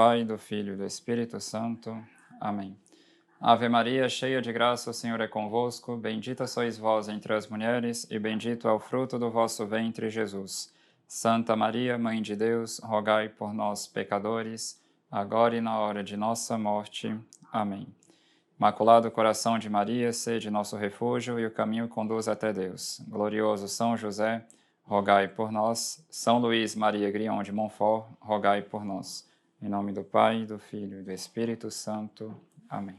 Pai, do Filho e do Espírito Santo. Amém. Ave Maria, cheia de graça, o Senhor é convosco. Bendita sois vós entre as mulheres, e bendito é o fruto do vosso ventre, Jesus. Santa Maria, Mãe de Deus, rogai por nós, pecadores, agora e na hora de nossa morte. Amém. Imaculado coração de Maria, sede nosso refúgio e o caminho conduz até Deus. Glorioso São José, rogai por nós. São Luís Maria Grião de Montfort, rogai por nós. Em nome do Pai, do Filho e do Espírito Santo. Amém.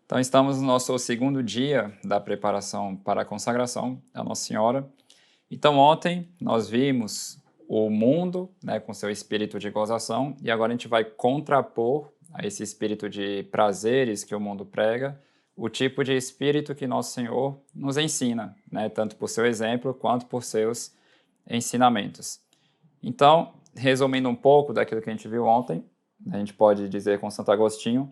Então estamos no nosso segundo dia da preparação para a consagração da Nossa Senhora. Então ontem nós vimos o mundo, com seu espírito de gozação, e agora a gente vai contrapor a esse espírito de prazeres que o mundo prega, o tipo de espírito que Nosso Senhor nos ensina, tanto por seu exemplo quanto por seus ensinamentos. Então, resumindo um pouco daquilo que a gente viu ontem, a gente pode dizer com Santo Agostinho,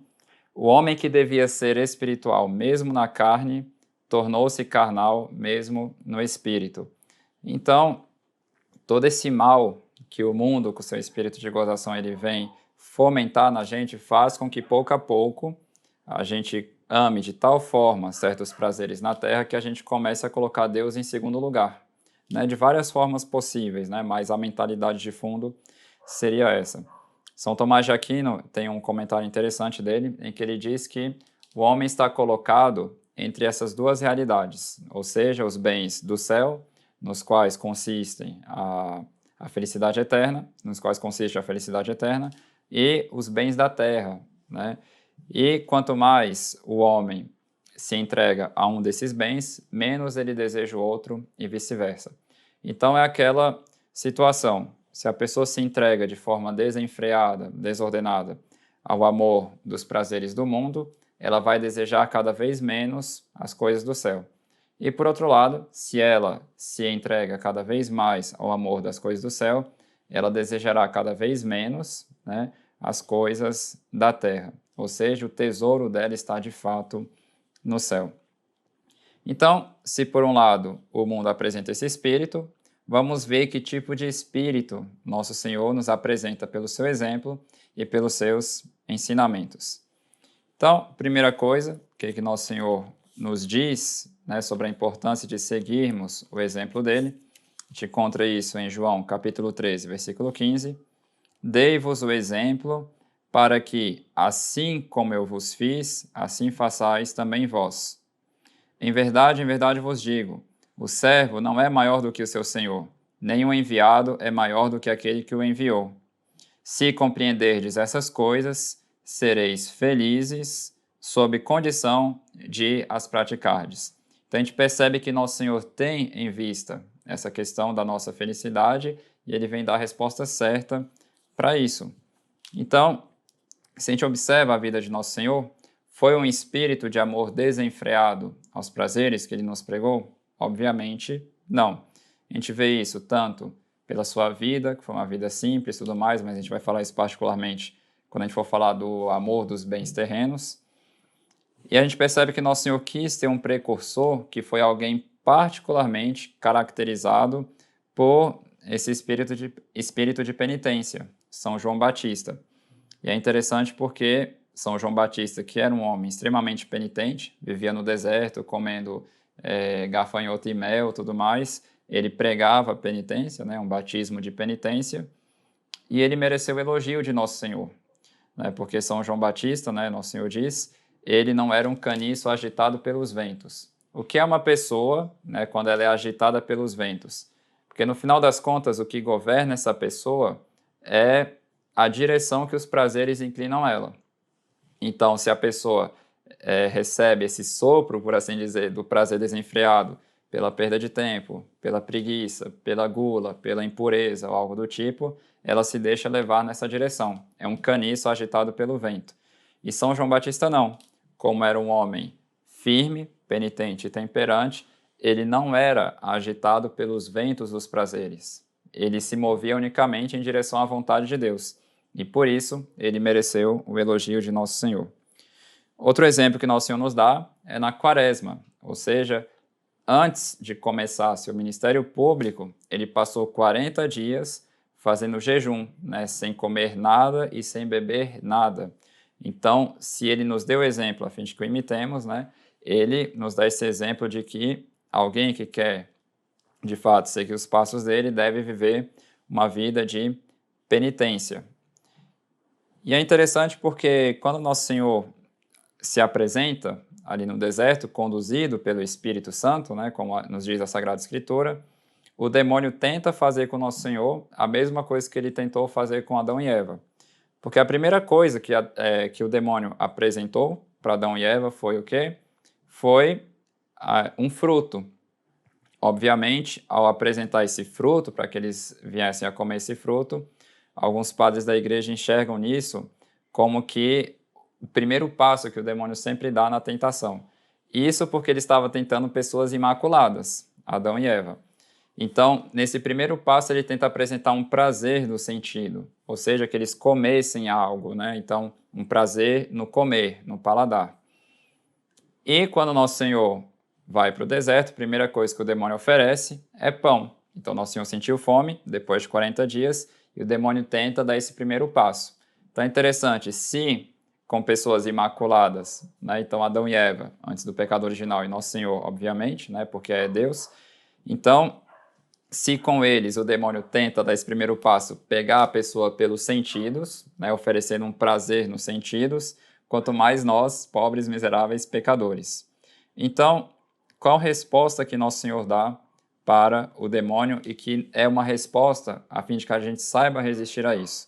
o homem que devia ser espiritual mesmo na carne, tornou-se carnal mesmo no espírito. Então, todo esse mal que o mundo, com seu espírito de gozação, ele vem fomentar na gente, faz com que pouco a pouco a gente ame de tal forma certos prazeres na terra que a gente comece a colocar Deus em segundo lugar, de várias formas possíveis, mas a mentalidade de fundo seria essa. São Tomás de Aquino tem um comentário interessante dele, em que ele diz que o homem está colocado entre essas duas realidades, ou seja, os bens do céu, nos quais consistem a felicidade eterna, e os bens da terra, E quanto mais o homem se entrega a um desses bens, menos ele deseja o outro e vice-versa. Então é aquela situação, se a pessoa se entrega de forma desenfreada, desordenada, ao amor dos prazeres do mundo, ela vai desejar cada vez menos as coisas do céu. E por outro lado, se ela se entrega cada vez mais ao amor das coisas do céu, ela desejará cada vez menos as coisas da terra. Ou seja, o tesouro dela está de fato no céu. Então, se por um lado o mundo apresenta esse espírito, vamos ver que tipo de espírito Nosso Senhor nos apresenta pelo seu exemplo e pelos seus ensinamentos. Então, primeira coisa, o que Nosso Senhor nos diz sobre a importância de seguirmos o exemplo dele, a gente encontra isso em João capítulo 13, versículo 15. Dei-vos o exemplo para que, assim como eu vos fiz, assim façais também vós. Em verdade vos digo, o servo não é maior do que o seu senhor, nem o enviado é maior do que aquele que o enviou. Se compreenderdes essas coisas, sereis felizes, sob condição de as praticardes. Então a gente percebe que Nosso Senhor tem em vista essa questão da nossa felicidade e ele vem dar a resposta certa para isso. Então, se a gente observa a vida de Nosso Senhor, foi um espírito de amor desenfreado aos prazeres que ele nos pregou? Obviamente, não. A gente vê isso tanto pela sua vida, que foi uma vida simples e tudo mais, mas a gente vai falar isso particularmente quando a gente for falar do amor dos bens terrenos. E a gente percebe que Nosso Senhor quis ter um precursor que foi alguém particularmente caracterizado por esse espírito de penitência, São João Batista. E é interessante porque São João Batista, que era um homem extremamente penitente, vivia no deserto comendo gafanhoto e mel e tudo mais, ele pregava a penitência, um batismo de penitência, e ele mereceu o elogio de Nosso Senhor, porque São João Batista, Nosso Senhor diz, ele não era um caniço agitado pelos ventos. O que é uma pessoa quando ela é agitada pelos ventos? Porque no final das contas, o que governa essa pessoa é a direção que os prazeres inclinam ela. Então, se a pessoa recebe esse sopro, por assim dizer, do prazer desenfreado, pela perda de tempo, pela preguiça, pela gula, pela impureza ou algo do tipo, ela se deixa levar nessa direção. É um caniço agitado pelo vento. E São João Batista não. Como era um homem firme, penitente e temperante, ele não era agitado pelos ventos dos prazeres. Ele se movia unicamente em direção à vontade de Deus. E por isso, ele mereceu o elogio de Nosso Senhor. Outro exemplo que Nosso Senhor nos dá é na Quaresma, ou seja, antes de começar seu ministério público, ele passou 40 dias fazendo jejum, né, sem comer nada e sem beber nada. Então, se ele nos deu exemplo a fim de que o imitemos, né, ele nos dá esse exemplo de que alguém que quer, de fato, seguir os passos dele deve viver uma vida de penitência. E é interessante porque quando Nosso Senhor se apresenta ali no deserto, conduzido pelo Espírito Santo, né, como nos diz a Sagrada Escritura, o demônio tenta fazer com Nosso Senhor a mesma coisa que ele tentou fazer com Adão e Eva. Porque a primeira coisa que o demônio apresentou para Adão e Eva foi o quê? Foi um fruto. Obviamente, ao apresentar esse fruto, para que eles viessem a comer esse fruto, alguns padres da igreja enxergam nisso como que o primeiro passo que o demônio sempre dá na tentação. Isso porque ele estava tentando pessoas imaculadas, Adão e Eva. Então, nesse primeiro passo, ele tenta apresentar um prazer do sentido, ou seja, que eles comessem algo, né? Então, um prazer no comer, no paladar. E quando Nosso Senhor vai para o deserto, a primeira coisa que o demônio oferece é pão. Então, Nosso Senhor sentiu fome, depois de 40 dias, e o demônio tenta dar esse primeiro passo. Então, é interessante, se com pessoas imaculadas, né? Então, Adão e Eva, antes do pecado original, e Nosso Senhor, obviamente, né? Porque é Deus. Então, se com eles o demônio tenta dar esse primeiro passo, pegar a pessoa pelos sentidos, né, oferecendo um prazer nos sentidos, quanto mais nós, pobres, miseráveis, pecadores. Então, qual resposta que Nosso Senhor dá para o demônio e que é uma resposta a fim de que a gente saiba resistir a isso?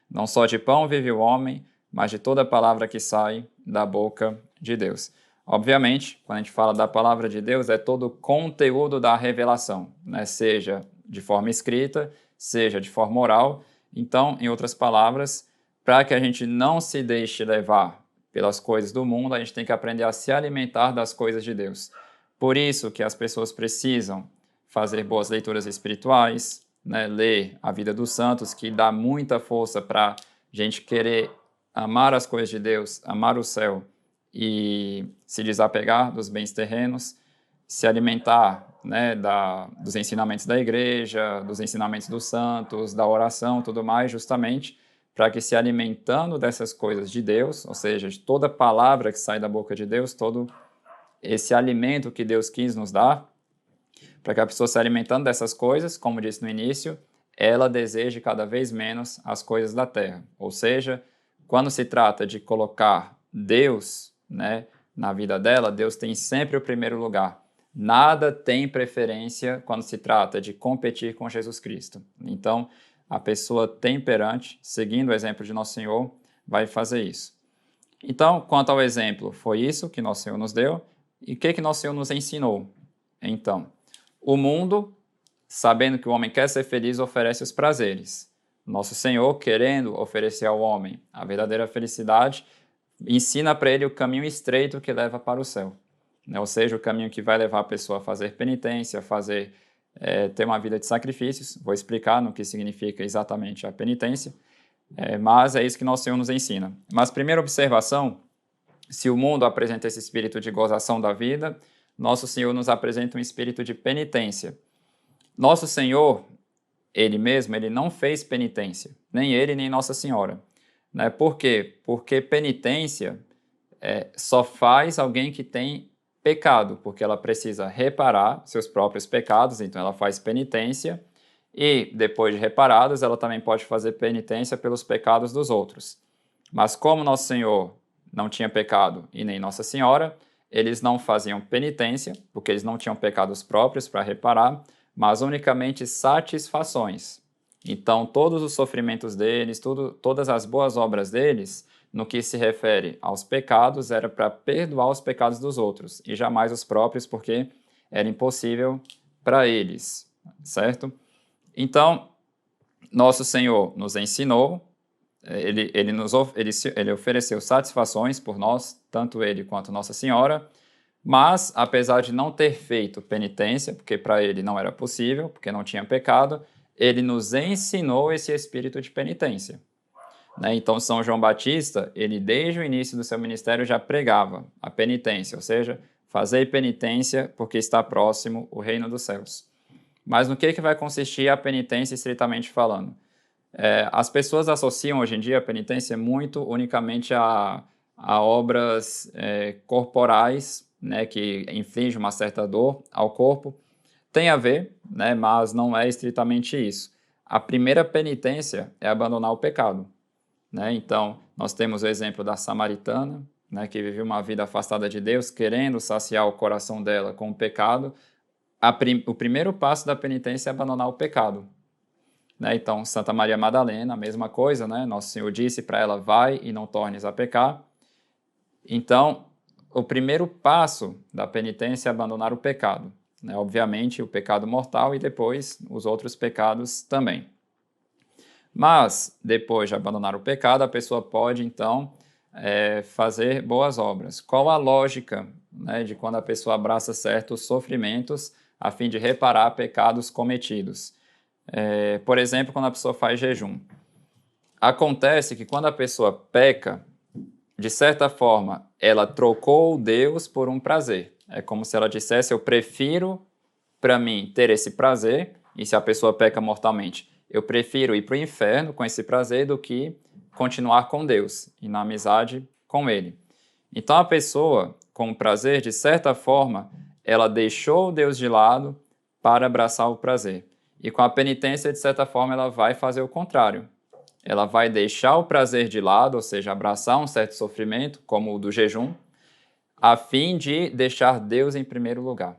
Não só de pão vive o homem, mas de toda palavra que sai da boca de Deus. Obviamente, quando a gente fala da palavra de Deus, é todo o conteúdo da revelação, né? Seja de forma escrita, seja de forma oral. Então, em outras palavras, para que a gente não se deixe levar pelas coisas do mundo, a gente tem que aprender a se alimentar das coisas de Deus. Por isso que as pessoas precisam fazer boas leituras espirituais, né? Ler a vida dos santos, que dá muita força para a gente querer amar as coisas de Deus, amar o céu, e se desapegar dos bens terrenos, se alimentar, né, dos ensinamentos da igreja, dos ensinamentos dos santos, da oração, tudo mais, justamente para que se alimentando dessas coisas de Deus, ou seja, de toda palavra que sai da boca de Deus, todo esse alimento que Deus quis nos dar, para que a pessoa se alimentando dessas coisas, como disse no início, ela deseje cada vez menos as coisas da terra. Ou seja, quando se trata de colocar Deus, né, na vida dela, Deus tem sempre o primeiro lugar. Nada tem preferência quando se trata de competir com Jesus Cristo. Então, a pessoa temperante, seguindo o exemplo de Nosso Senhor, vai fazer isso. Então, quanto ao exemplo, foi isso que Nosso Senhor nos deu. E o que Nosso Senhor nos ensinou? Então, o mundo, sabendo que o homem quer ser feliz, oferece os prazeres. Nosso Senhor, querendo oferecer ao homem a verdadeira felicidade, ensina para ele o caminho estreito que leva para o céu, né? Ou seja, o caminho que vai levar a pessoa a fazer penitência, ter uma vida de sacrifícios. Vou explicar no que significa exatamente a penitência, mas é isso que Nosso Senhor nos ensina. Mas, primeira observação, se o mundo apresenta esse espírito de gozação da vida, Nosso Senhor nos apresenta um espírito de penitência. Nosso Senhor, Ele mesmo, Ele não fez penitência, nem Ele, nem Nossa Senhora. Né? Por quê? Porque penitência só faz alguém que tem pecado, porque ela precisa reparar seus próprios pecados, então ela faz penitência, e depois de reparados, ela também pode fazer penitência pelos pecados dos outros. Mas como Nosso Senhor não tinha pecado e nem Nossa Senhora, eles não faziam penitência, porque eles não tinham pecados próprios para reparar, mas unicamente satisfações. Então, todos os sofrimentos deles, todas as boas obras deles, no que se refere aos pecados, era para perdoar os pecados dos outros, e jamais os próprios, porque era impossível para eles, certo? Então, Nosso Senhor nos ensinou, ele ofereceu satisfações por nós, tanto ele quanto Nossa Senhora, mas, apesar de não ter feito penitência, porque para ele não era possível, porque não tinha pecado, ele nos ensinou esse espírito de penitência. Né? Então, São João Batista, ele desde o início do seu ministério já pregava a penitência, ou seja, fazei penitência porque está próximo o reino dos céus. Mas no que vai consistir a penitência estritamente falando? As pessoas associam hoje em dia a penitência muito unicamente a obras corporais, né, que infligem uma certa dor ao corpo. Tem a ver, né, mas não é estritamente isso. A primeira penitência é abandonar o pecado, né? Então, nós temos o exemplo da samaritana, né, que viveu uma vida afastada de Deus, querendo saciar o coração dela com o pecado. O primeiro passo da penitência é abandonar o pecado, né? Então, Santa Maria Madalena, a mesma coisa, né? Nosso Senhor disse para ela, vai e não tornes a pecar. Então, o primeiro passo da penitência é abandonar o pecado, né? Obviamente, o pecado mortal e depois os outros pecados também. Mas, depois de abandonar o pecado, a pessoa pode, então, fazer boas obras. Qual a lógica, né, de quando a pessoa abraça certos sofrimentos a fim de reparar pecados cometidos? Por exemplo, quando a pessoa faz jejum. Acontece que quando a pessoa peca, de certa forma, ela trocou Deus por um prazer. É como se ela dissesse, eu prefiro para mim ter esse prazer, e se a pessoa peca mortalmente, eu prefiro ir para o inferno com esse prazer do que continuar com Deus e na amizade com Ele. Então a pessoa, com o prazer, de certa forma, ela deixou Deus de lado para abraçar o prazer. E com a penitência, de certa forma, ela vai fazer o contrário. Ela vai deixar o prazer de lado, ou seja, abraçar um certo sofrimento, como o do jejum, a fim de deixar Deus em primeiro lugar.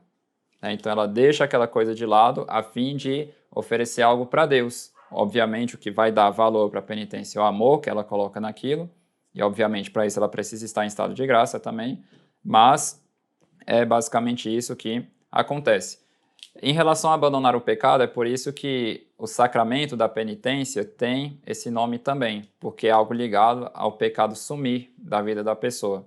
Então ela deixa aquela coisa de lado a fim de oferecer algo para Deus. Obviamente o que vai dar valor para a penitência é o amor que ela coloca naquilo, e obviamente para isso ela precisa estar em estado de graça também, mas é basicamente isso que acontece. Em relação a abandonar o pecado, é por isso que o sacramento da penitência tem esse nome também, porque é algo ligado ao pecado sumir da vida da pessoa.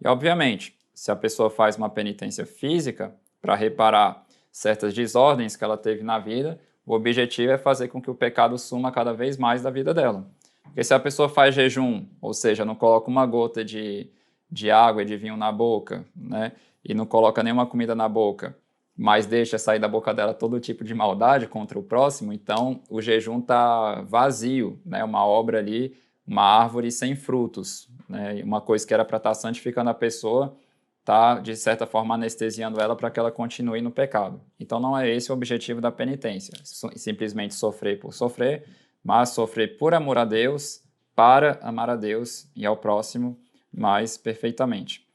E obviamente, se a pessoa faz uma penitência física, para reparar certas desordens que ela teve na vida, o objetivo é fazer com que o pecado suma cada vez mais da vida dela. Porque se a pessoa faz jejum, ou seja, não coloca uma gota de água e de vinho na boca, né, e não coloca nenhuma comida na boca, mas deixa sair da boca dela todo tipo de maldade contra o próximo, então o jejum está vazio, né, uma obra ali, uma árvore sem frutos, né, uma coisa que era para estar santificando a pessoa, está, de certa forma, anestesiando ela para que ela continue no pecado. Então, não é esse o objetivo da penitência, simplesmente sofrer por sofrer, mas sofrer por amor a Deus, para amar a Deus e ao próximo mais perfeitamente.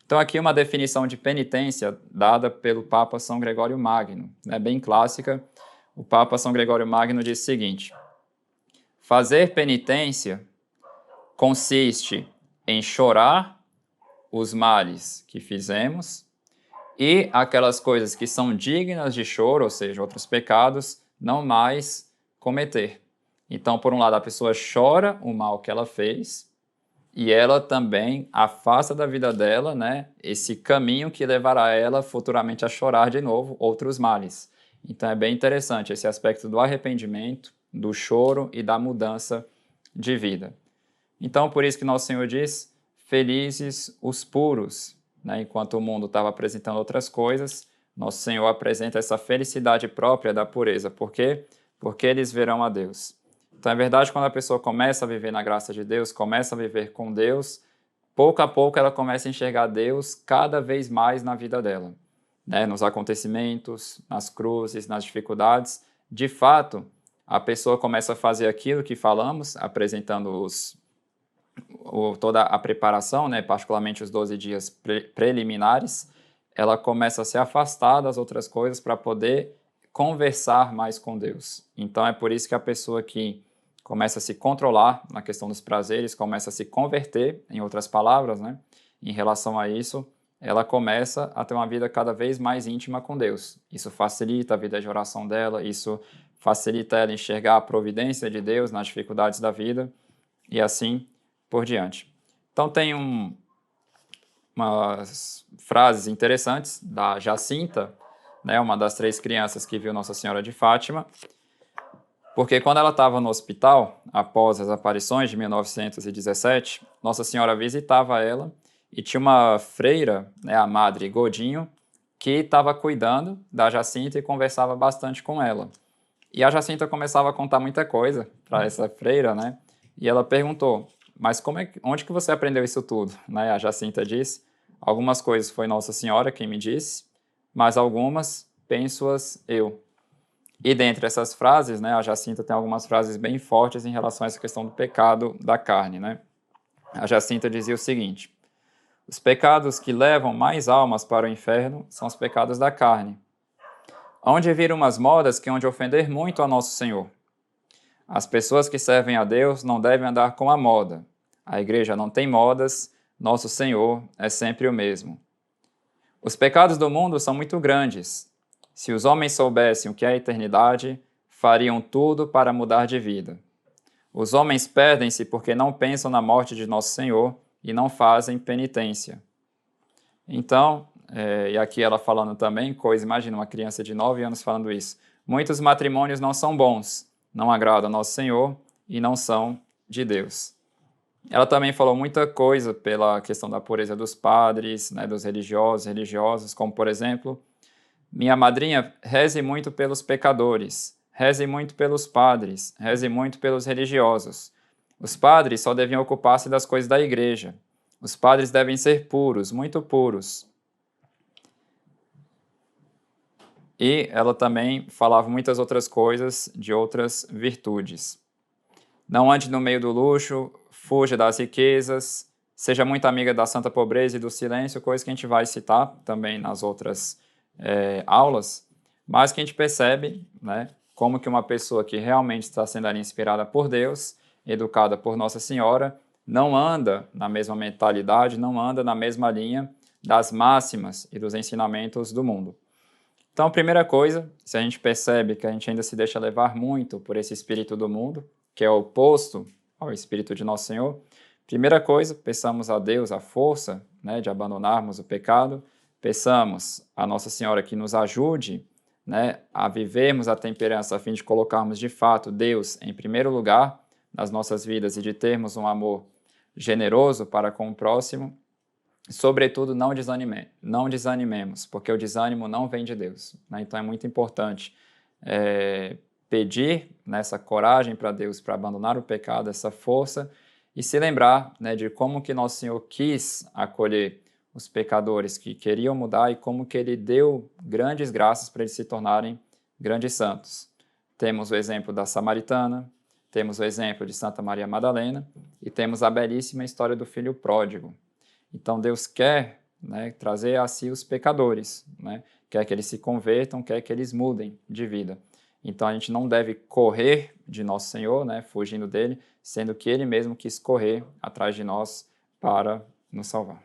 Então, aqui uma definição de penitência dada pelo Papa São Gregório Magno, né, bem clássica. O Papa São Gregório Magno diz o seguinte: fazer penitência consiste em chorar os males que fizemos e aquelas coisas que são dignas de choro, ou seja, outros pecados, não mais cometer. Então, por um lado, a pessoa chora o mal que ela fez e ela também afasta da vida dela, né, esse caminho que levará ela futuramente a chorar de novo outros males. Então, é bem interessante esse aspecto do arrependimento, do choro e da mudança de vida. Então, por isso que Nosso Senhor diz: felizes os puros, né? Enquanto o mundo estava apresentando outras coisas, Nosso Senhor apresenta essa felicidade própria da pureza. Por quê? Porque eles verão a Deus. Então, é verdade, quando a pessoa começa a viver na graça de Deus, começa a viver com Deus, pouco a pouco ela começa a enxergar Deus cada vez mais na vida dela, né? Nos acontecimentos, nas cruzes, nas dificuldades. De fato, a pessoa começa a fazer aquilo que falamos, apresentando toda a preparação, né, particularmente os 12 dias preliminares, ela começa a se afastar das outras coisas para poder conversar mais com Deus. Então é por isso que a pessoa que começa a se controlar na questão dos prazeres, começa a se converter, em outras palavras, né, em relação a isso, ela começa a ter uma vida cada vez mais íntima com Deus. Isso facilita a vida de oração dela, isso facilita ela enxergar a providência de Deus nas dificuldades da vida e assim por diante. Então tem umas frases interessantes da Jacinta, né, uma das 3 crianças que viu Nossa Senhora de Fátima, porque quando ela estava no hospital, após as aparições de 1917, Nossa Senhora visitava ela e tinha uma freira, né, a Madre Godinho, que estava cuidando da Jacinta e conversava bastante com ela. E a Jacinta começava a contar muita coisa para essa freira, né? E ela perguntou, mas onde que você aprendeu isso tudo? Né? A Jacinta disse, algumas coisas foi Nossa Senhora quem me disse, mas algumas penso-as eu. E dentre essas frases, né, a Jacinta tem algumas frases bem fortes em relação a essa questão do pecado da carne, né? A Jacinta dizia o seguinte, os pecados que levam mais almas para o inferno são os pecados da carne. Onde vir umas modas que hão de ofender muito a Nosso Senhor. As pessoas que servem a Deus não devem andar com a moda. A igreja não tem modas, Nosso Senhor é sempre o mesmo. Os pecados do mundo são muito grandes. Se os homens soubessem o que é a eternidade, fariam tudo para mudar de vida. Os homens perdem-se porque não pensam na morte de Nosso Senhor e não fazem penitência. Então, e aqui ela falando também, imagina uma criança de 9 anos falando isso. Muitos matrimônios não são bons, não agradam a Nosso Senhor e não são de Deus. Ela também falou muita coisa pela questão da pureza dos padres, né, dos religiosas, como por exemplo, minha madrinha, reze muito pelos pecadores, reze muito pelos padres, reze muito pelos religiosos. Os padres só deviam ocupar-se das coisas da igreja. Os padres devem ser puros, muito puros. E ela também falava muitas outras coisas de outras virtudes. Não ande no meio do luxo, fuja das riquezas, seja muito amiga da santa pobreza e do silêncio, coisa que a gente vai citar também nas outras aulas, mas que a gente percebe, né, como que uma pessoa que realmente está sendo ali inspirada por Deus, educada por Nossa Senhora, não anda na mesma mentalidade, não anda na mesma linha das máximas e dos ensinamentos do mundo. Então, a primeira coisa, se a gente percebe que a gente ainda se deixa levar muito por esse espírito do mundo, que é oposto ao espírito de Nosso Senhor, primeira coisa, peçamos a Deus a força, né, de abandonarmos o pecado, peçamos a Nossa Senhora que nos ajude, né, a vivermos a temperança a fim de colocarmos de fato Deus em primeiro lugar nas nossas vidas e de termos um amor generoso para com o próximo. Sobretudo, não desanimemos, porque o desânimo não vem de Deus, né? Então é muito importante pedir nessa coragem para Deus para abandonar o pecado, essa força, e se lembrar, né, de como que Nosso Senhor quis acolher os pecadores que queriam mudar e como que Ele deu grandes graças para eles se tornarem grandes santos. Temos o exemplo da Samaritana, temos o exemplo de Santa Maria Madalena e temos a belíssima história do filho pródigo. Então Deus quer, né, trazer a si os pecadores, né? Quer que eles se convertam, quer que eles mudem de vida. Então a gente não deve correr de Nosso Senhor, né, fugindo dele, sendo que Ele mesmo quis correr atrás de nós para nos salvar.